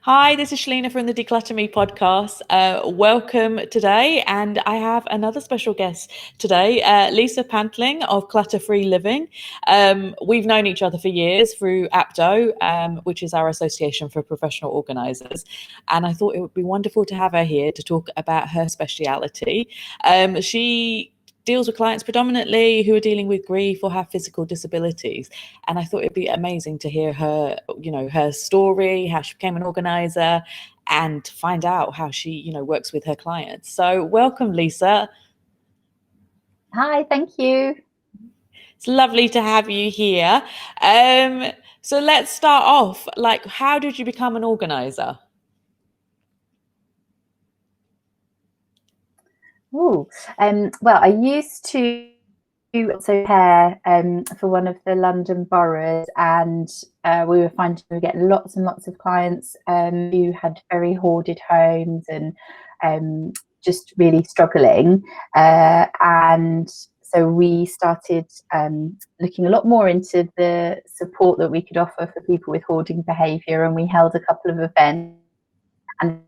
Hi, this is Shelina from the Declutter Me podcast. Welcome today, and I have another special guest today, Lisa Pantling of Clutter Free Living. We've known each other for years through APTO, which is our association for professional organisers, and I thought it would be wonderful to have her here to talk about her speciality. She deals with clients predominantly who are dealing with grief or have physical disabilities. And I thought it'd be amazing to hear her, her story, how she became an organizer, and find out how she, works with her clients. So welcome, Lisa. Hi, thank you. It's lovely to have you here. So let's start off. Like, how did you become an organizer? Well, I used to also care for one of the London boroughs, and we were finding we were getting lots and lots of clients who had very hoarded homes and just really struggling. And so we started looking a lot more into the support that we could offer for people with hoarding behaviour, and we held a couple of events. And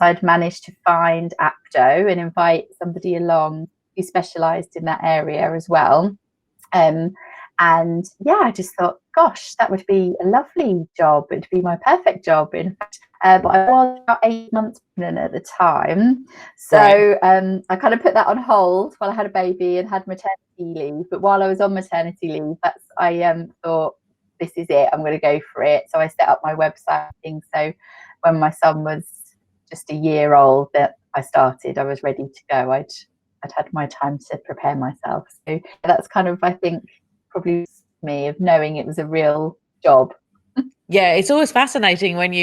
I'd managed to find APTO and invite somebody along who specialised in that area as well. And yeah, I just thought, gosh, that would be a lovely job. It'd be my perfect job, in fact. But I was about 8 months pregnant at the time. So right. I kind of put that on hold while I had a baby and had maternity leave. But while I was on maternity leave, I thought, this is it, I'm going to go for it. So I set up my website thing. So when my son was just a year old that I started, I was ready to go. I'd had my time to prepare myself. So that's kind of, I think, probably me of knowing it was a real job. Yeah, it's always fascinating when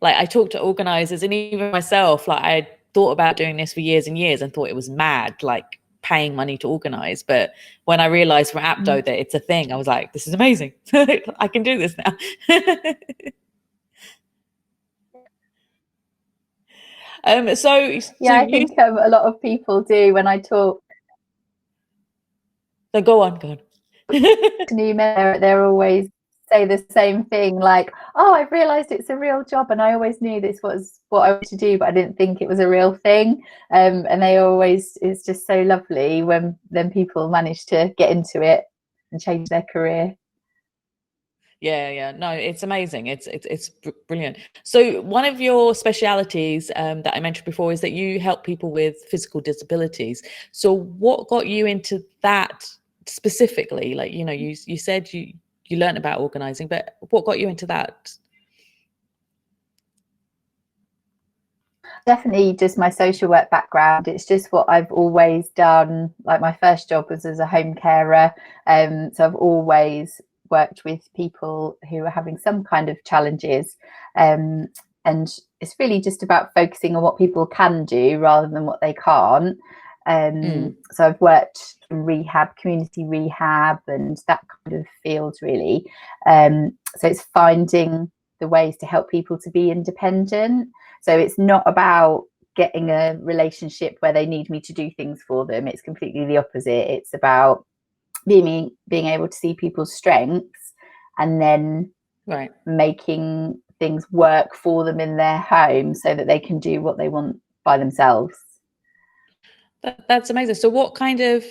I talk to organisers, and even myself, I thought about doing this for years and years and thought it was mad, like paying money to organise. But when I realised from APTO that it's a thing, I was like, this is amazing. I can do this now. I think a lot of people do when I talk. So go on. New men, they're always say the same thing, like, oh, I've realised it's a real job, and I always knew this was what I wanted to do, but I didn't think it was a real thing. And it's just so lovely when then people manage to get into it and change their career. Yeah, no, it's amazing. It's brilliant. So one of your specialities that I mentioned before is that you help people with physical disabilities. So what got you into that specifically? Like, you said you learned about organising, but what got you into that? Definitely just my social work background. It's just what I've always done. Like, my first job was as a home carer, so I've always worked with people who are having some kind of challenges, and it's really just about focusing on what people can do rather than what they can't. So I've worked in rehab, community rehab, and that kind of field, really. So it's finding the ways to help people to be independent. So it's not about getting a relationship where they need me to do things for them. It's completely the opposite. It's about being able to see people's strengths and then making things work for them in their home so that they can do what they want by themselves. That's amazing. So what kind of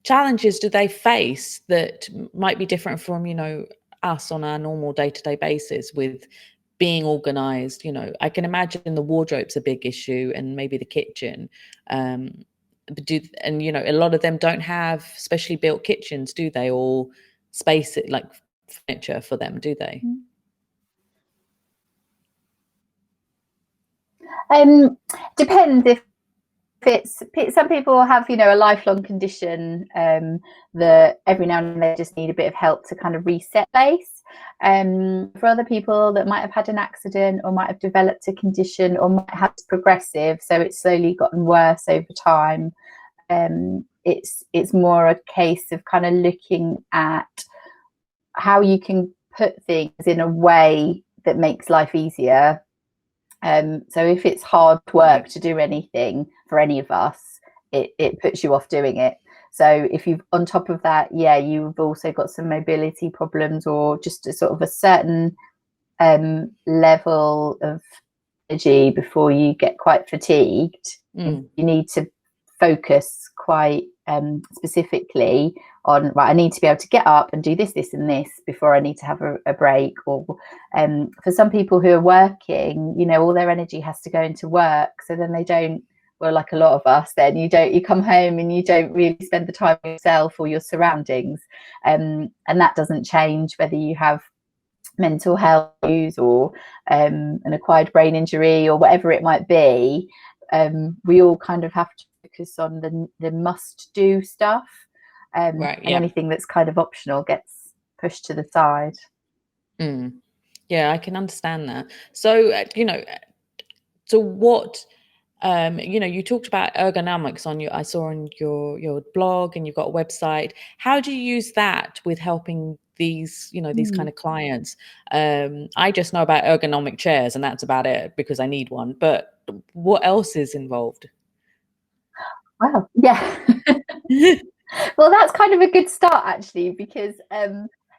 challenges do they face that might be different from, us on our normal day-to-day basis with being organized? I can imagine the wardrobe's a big issue, and maybe the kitchen. But a lot of them don't have specially built kitchens, do they? Or space it like furniture for them, do they? Depends if it's some people have a lifelong condition that every now and then they just need a bit of help to kind of reset base. For other people that might have had an accident or might have developed a condition or might have progressive, so it's slowly gotten worse over time, it's more a case of kind of looking at how you can put things in a way that makes life easier. So if it's hard work to do anything for any of us, it puts you off doing it. So if you've, on top of that, you've also got some mobility problems or just a sort of a certain level of energy before you get quite fatigued. You need to focus quite specifically on, right, I need to be able to get up and do this, this and this before I need to have a break. Or for some people who are working, you know, all their energy has to go into work, so then they don't, well, like a lot of us, then you come home and you don't really spend the time with yourself or your surroundings, and that doesn't change whether you have mental health issues or an acquired brain injury or whatever it might be. We all kind of have to focus on the must do stuff, and anything that's kind of optional gets pushed to the side. Yeah, I can understand that. So you know, so what, you know, you talked about ergonomics on I saw on your blog, and you've got a website. How do you use that with helping these, you know, these kind of clients? I just know about ergonomic chairs, and that's about it because I need one. But what else is involved? Wow, yeah. Well, that's kind of a good start, actually, because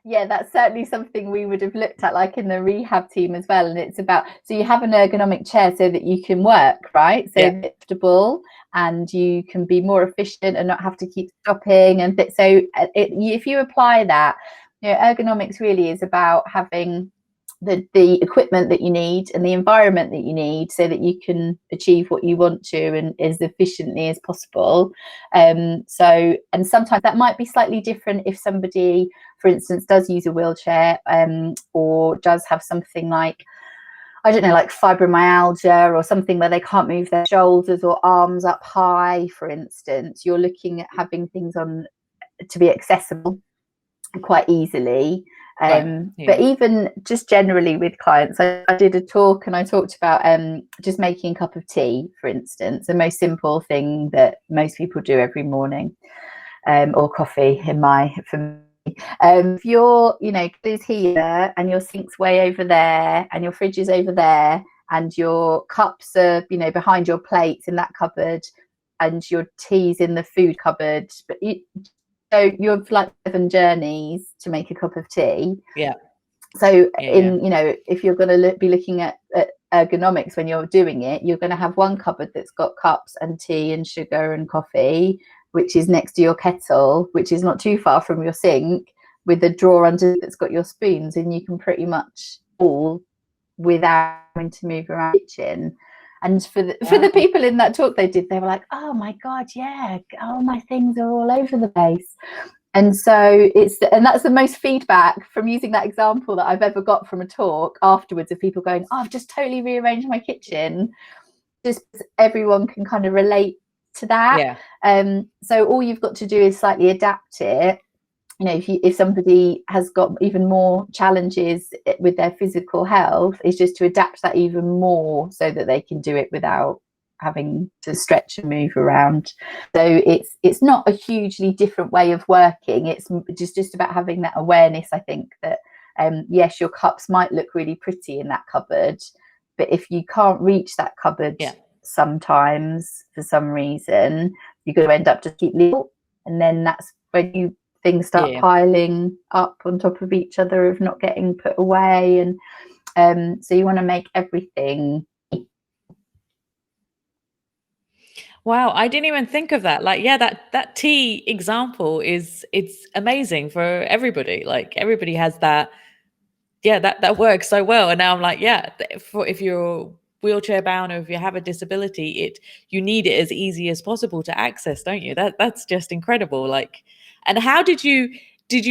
yeah, that's certainly something we would have looked at, like in the rehab team as well. And it's about, so you have an ergonomic chair so that you can work, right? So comfortable, and you can be more efficient and not have to keep stopping. And so if you apply that, you know, ergonomics really is about having the equipment that you need and the environment that you need so that you can achieve what you want to and as efficiently as possible. So, and sometimes that might be slightly different if somebody, for instance, does use a wheelchair, or does have something like, I don't know, like fibromyalgia or something where they can't move their shoulders or arms up high, for instance. You're looking at having things on to be accessible quite easily. But even just generally with clients, I did a talk and I talked about just making a cup of tea, for instance, the most simple thing that most people do every morning, or coffee for me. If you're, you know, is here and your sink's way over there and your fridge is over there and your cups are, you know, behind your plates in that cupboard and your tea's in the food cupboard, but so you have like 7 journeys to make a cup of tea. So you know, if you're going to be looking at ergonomics when you're doing it, you're going to have one cupboard that's got cups and tea and sugar and coffee, which is next to your kettle, which is not too far from your sink, with a drawer under that's got your spoons, and you can pretty much all without having to move around the kitchen. And for the people in that talk they were like, oh my God, yeah, all my things are all over the place. And so that's the most feedback from using that example that I've ever got from a talk afterwards, of people going, oh, I've just totally rearranged my kitchen. Just everyone can kind of relate to that. So all you've got to do is slightly adapt it. You know, if somebody has got even more challenges with their physical health, is just to adapt that even more so that they can do it without having to stretch and move around. So it's not a hugely different way of working. It's just about having that awareness, I think, that yes, your cups might look really pretty in that cupboard, but if you can't reach that cupboard sometimes for some reason, you're going to end up just keep leaving, and then that's when things start piling up on top of each other of not getting put away. And so you want to make everything. Wow, I didn't even think of that. Like, yeah, that tea example it's amazing for everybody. Like, everybody has that. Yeah, that works so well. And now I'm like, yeah, if you're wheelchair bound or if you have a disability, you need it as easy as possible to access, don't you? That's just incredible. Like, and how did you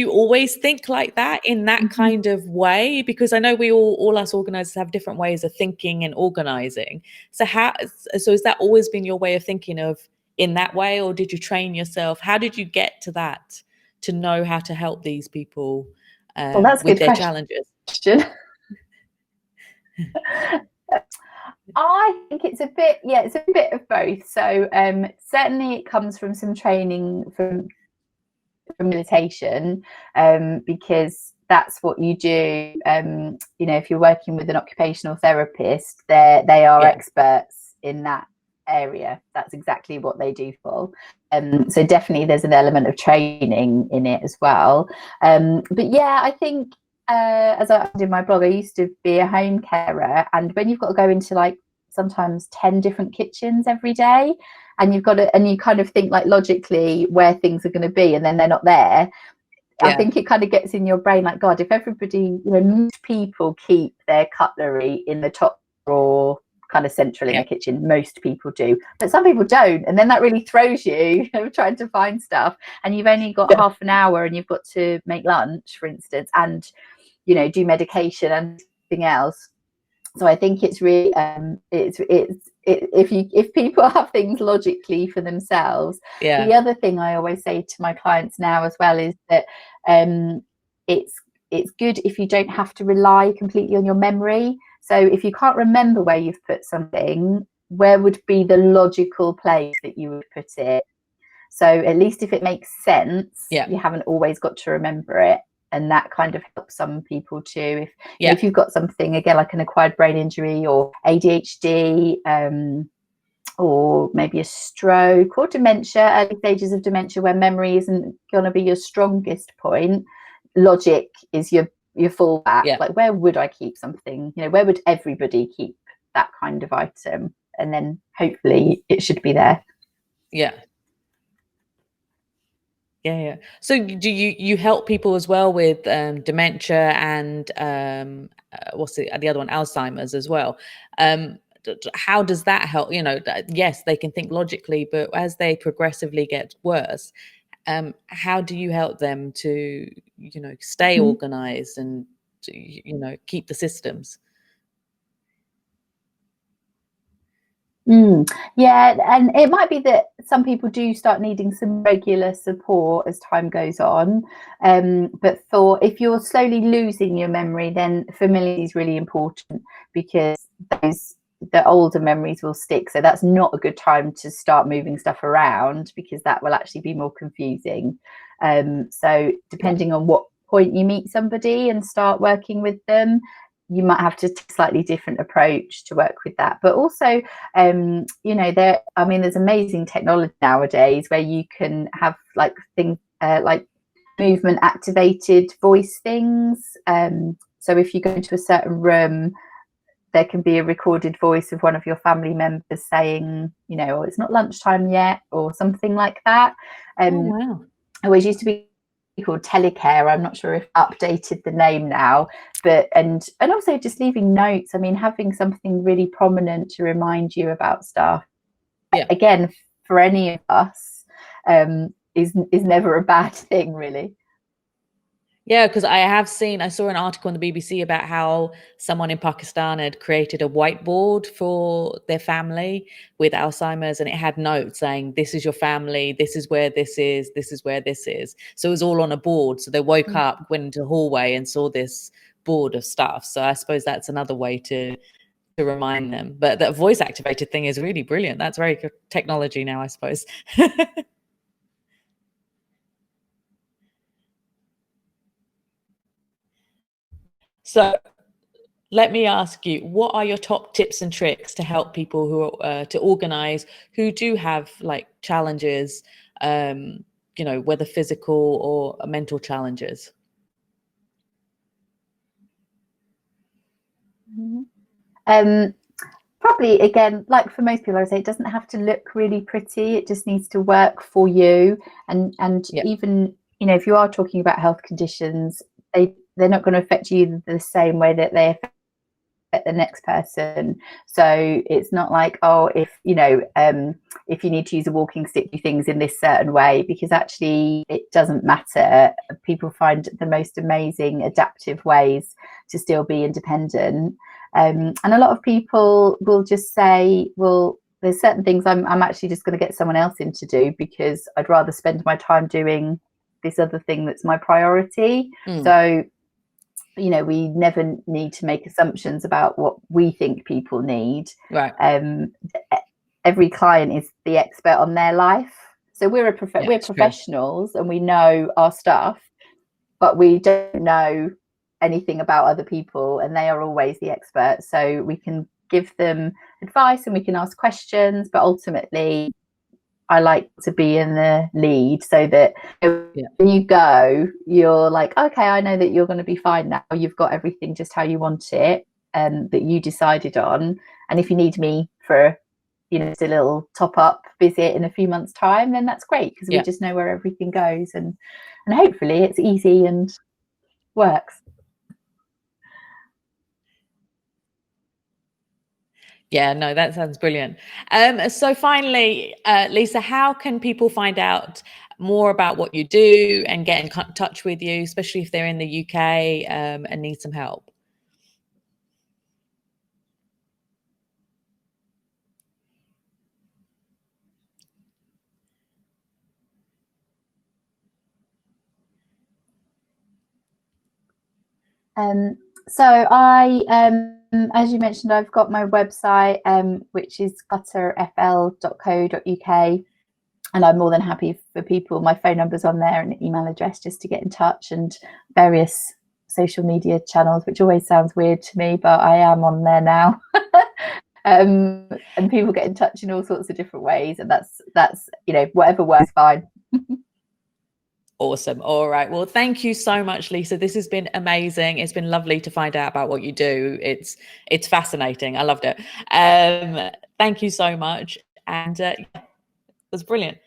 always think like that, in that kind of way? Because I know we all us organisers have different ways of thinking and organising. So has that always been your way of thinking of in that way, or did you train yourself? How did you get to that, to know how to help these people with their challenges? I think it's a bit of both. So certainly it comes from some training from meditation, because that's what you do. You know, if you're working with an occupational therapist, they are experts in that area. That's exactly what they do for. So definitely there's an element of training in it as well. But yeah, I think as I did my blog, I used to be a home carer, and when you've got to go into like sometimes 10 different kitchens every day, and you've got to, and you kind of think like logically where things are going to be, and then they're not there. I think it kind of gets in your brain like, God, if everybody, most people keep their cutlery in the top drawer, kind of central in the kitchen, most people do, but some people don't, and then that really throws you trying to find stuff, and you've only got half an hour, and you've got to make lunch, for instance, and do medication and everything else. So I think it's really if people have things logically for themselves. The other thing I always say to my clients now as well is that it's good if you don't have to rely completely on your memory. So if you can't remember where you've put something, where would be the logical place that you would put it? So at least if it makes sense, you haven't always got to remember it. And that kind of helps some people too. If you've got something, again, like an acquired brain injury or ADHD, or maybe a stroke or dementia, early stages of dementia where memory isn't going to be your strongest point, logic is your fallback. Like, where would I keep something? Where would everybody keep that kind of item? And then hopefully it should be there. So do you help people as well with dementia and what's the other one, Alzheimer's as well? How does that help? Yes, they can think logically, but as they progressively get worse, how do you help them to stay organized and keep the systems? Yeah, and it might be that some people do start needing some regular support as time goes on, but if you're slowly losing your memory, then familiarity is really important, because the older memories will stick. So that's not a good time to start moving stuff around, because that will actually be more confusing. So depending on what point you meet somebody and start working with them, you might have to take a slightly different approach to work with that. But also, there's amazing technology nowadays where you can have like things like movement activated voice things. So if you go into a certain room, there can be a recorded voice of one of your family members saying, oh, it's not lunchtime yet, or something like that. Oh, wow. It always used to be called telecare. I'm not sure if updated the name now, but and also just leaving notes. I mean, having something really prominent to remind you about stuff, again, for any of us, is never a bad thing, really. Yeah, because I saw an article on the BBC about how someone in Pakistan had created a whiteboard for their family with Alzheimer's, and it had notes saying, this is your family, this is where this is where this is. So it was all on a board. So they woke up, went into the hallway and saw this board of stuff. So I suppose that's another way to remind them. But that voice activated thing is really brilliant. That's very good technology now, I suppose. So let me ask you, what are your top tips and tricks to help people who to organize, who do have like challenges, whether physical or mental challenges? Probably, again, like for most people, I would say it doesn't have to look really pretty. It just needs to work for you. And even, if you are talking about health conditions, they're not going to affect you the same way that they affect the next person. So it's not like, oh, if you need to use a walking stick, do things in this certain way, because actually it doesn't matter. People find the most amazing adaptive ways to still be independent. And a lot of people will just say, well, there's certain things I'm actually just going to get someone else in to do, because I'd rather spend my time doing this other thing that's my priority. So we never need to make assumptions about what we think people need. Right. Every client is the expert on their life. So we're professionals, true, and we know our stuff, but we don't know anything about other people, and they are always the experts. So we can give them advice and we can ask questions, but ultimately I like to be in the lead, so that when you go, you're like, okay, I know that you're going to be fine now. You've got everything just how you want it, and that you decided on. And if you need me for, just a little top up visit in a few months' time, then that's great, because we just know where everything goes, and hopefully it's easy and works. Yeah, no, that sounds brilliant. So finally, Lisa, how can people find out more about what you do and get in touch with you, especially if they're in the UK and need some help? So I, as you mentioned, I've got my website, which is clutterfl.co.uk, and I'm more than happy for people. My phone number's on there and email address just to get in touch, and various social media channels, which always sounds weird to me, but I am on there now. And people get in touch in all sorts of different ways, and that's whatever works fine. Awesome. All right. Well, thank you so much, Lisa. This has been amazing. It's been lovely to find out about what you do. It's fascinating. I loved it. Thank you so much. And it was brilliant.